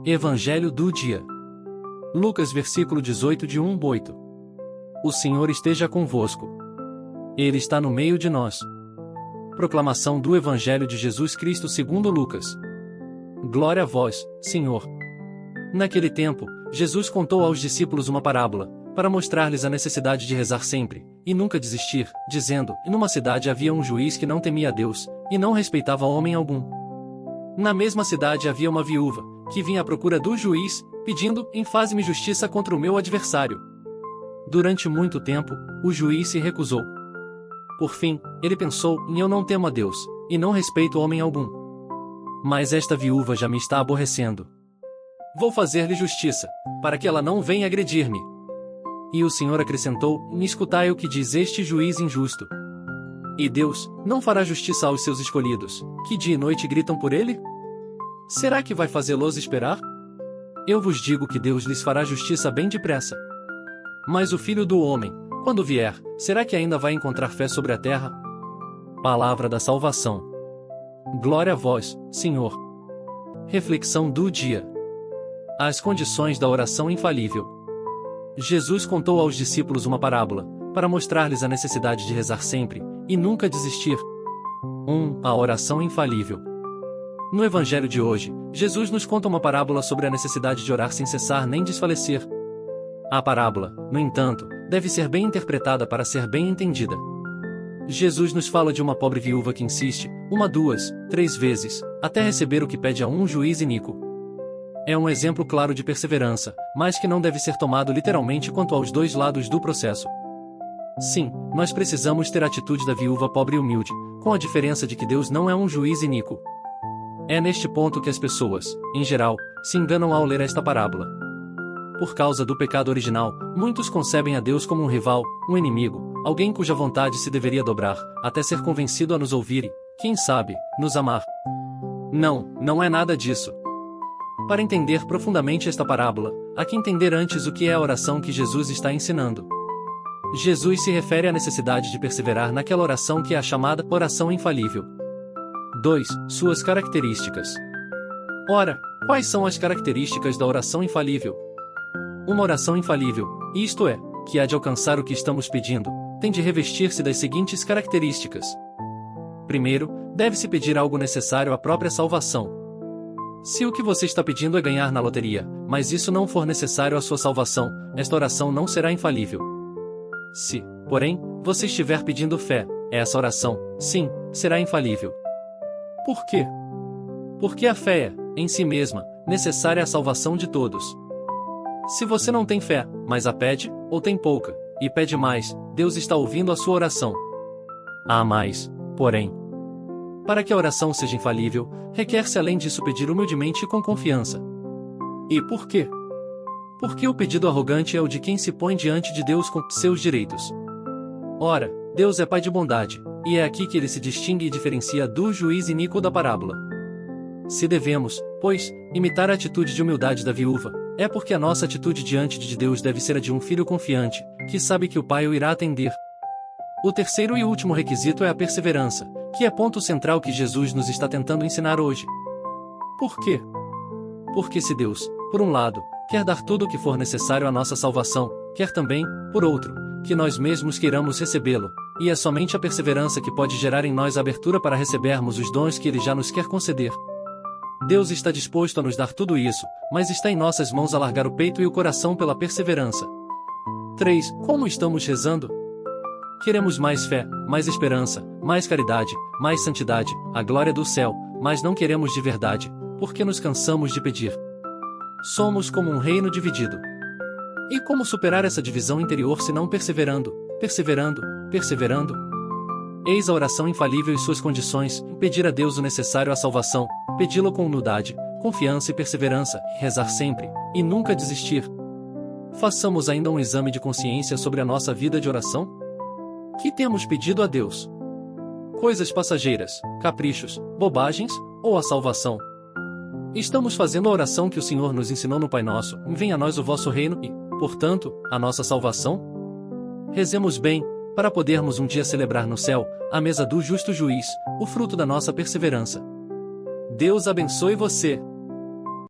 Evangelho do dia. Lucas versículo 18 de 1-8. O Senhor esteja convosco. Ele está no meio de nós. Proclamação do Evangelho de Jesus Cristo segundo Lucas. Glória a vós, Senhor. Naquele tempo, Jesus contou aos discípulos uma parábola, para mostrar-lhes a necessidade de rezar sempre, e nunca desistir, dizendo: numa cidade havia um juiz que não temia a Deus, e não respeitava homem algum. Na mesma cidade havia uma viúva, que vinha à procura do juiz, pedindo: faze-me justiça contra o meu adversário. Durante muito tempo, o juiz se recusou. Por fim, ele pensou: eu não temo a Deus, e não respeito homem algum. Mas esta viúva já me está aborrecendo. Vou fazer-lhe justiça, para que ela não venha agredir-me. E o Senhor acrescentou: escutai o que diz este juiz injusto. E Deus não fará justiça aos seus escolhidos, que dia e noite gritam por ele? Será que vai fazê-los esperar? Eu vos digo que Deus lhes fará justiça bem depressa. Mas o Filho do Homem, quando vier, será que ainda vai encontrar fé sobre a terra? Palavra da salvação. Glória a vós, Senhor. Reflexão do dia. As condições da oração infalível. Jesus contou aos discípulos uma parábola, para mostrar-lhes a necessidade de rezar sempre, e nunca desistir. 1. A oração infalível. No Evangelho de hoje, Jesus nos conta uma parábola sobre a necessidade de orar sem cessar nem desfalecer. A parábola, no entanto, deve ser bem interpretada para ser bem entendida. Jesus nos fala de uma pobre viúva que insiste, 1, 2, 3 vezes, até receber o que pede a um juiz iníquo. É um exemplo claro de perseverança, mas que não deve ser tomado literalmente quanto aos dois lados do processo. Sim, nós precisamos ter a atitude da viúva pobre e humilde, com a diferença de que Deus não é um juiz iníquo. É neste ponto que as pessoas, em geral, se enganam ao ler esta parábola. Por causa do pecado original, muitos concebem a Deus como um rival, um inimigo, alguém cuja vontade se deveria dobrar, até ser convencido a nos ouvir e, quem sabe, nos amar. Não é nada disso. Para entender profundamente esta parábola, há que entender antes o que é a oração que Jesus está ensinando. Jesus se refere à necessidade de perseverar naquela oração que é a chamada oração infalível. 2. Suas características. Ora, quais são as características da oração infalível? Uma oração infalível, isto é, que há de alcançar o que estamos pedindo, tem de revestir-se das seguintes características. Primeiro, deve-se pedir algo necessário à própria salvação. Se o que você está pedindo é ganhar na loteria, mas isso não for necessário à sua salvação, esta oração não será infalível. Se, porém, você estiver pedindo fé, essa oração, sim, será infalível. Por quê? Porque a fé é, em si mesma, necessária à salvação de todos. Se você não tem fé, mas a pede, ou tem pouca, e pede mais, Deus está ouvindo a sua oração. Há mais, porém. Para que a oração seja infalível, requer-se além disso pedir humildemente e com confiança. E por quê? Porque o pedido arrogante é o de quem se põe diante de Deus com seus direitos. Ora, Deus é Pai de bondade, e é aqui que ele se distingue e diferencia do juiz iníquo da parábola. Se devemos, pois, imitar a atitude de humildade da viúva, é porque a nossa atitude diante de Deus deve ser a de um filho confiante, que sabe que o Pai o irá atender. O terceiro e último requisito é a perseverança, que é ponto central que Jesus nos está tentando ensinar hoje. Por quê? Porque se Deus, por um lado, quer dar tudo o que for necessário à nossa salvação, quer também, por outro, que nós mesmos queiramos recebê-lo, e é somente a perseverança que pode gerar em nós a abertura para recebermos os dons que Ele já nos quer conceder. Deus está disposto a nos dar tudo isso, mas está em nossas mãos alargar o peito e o coração pela perseverança. 3. Como estamos rezando? Queremos mais fé, mais esperança, mais caridade, mais santidade, a glória do céu, mas não queremos de verdade, porque nos cansamos de pedir. Somos como um reino dividido. E como superar essa divisão interior se não perseverando? Eis a oração infalível e suas condições: pedir a Deus o necessário à salvação, pedi-lo com humildade, confiança e perseverança, rezar sempre, e nunca desistir. Façamos ainda um exame de consciência sobre a nossa vida de oração? Que temos pedido a Deus? Coisas passageiras, caprichos, bobagens, ou a salvação? Estamos fazendo a oração que o Senhor nos ensinou no Pai Nosso: venha a nós o vosso reino e, portanto, a nossa salvação? Rezemos bem, para podermos um dia celebrar no céu, à mesa do justo juiz, o fruto da nossa perseverança. Deus abençoe você.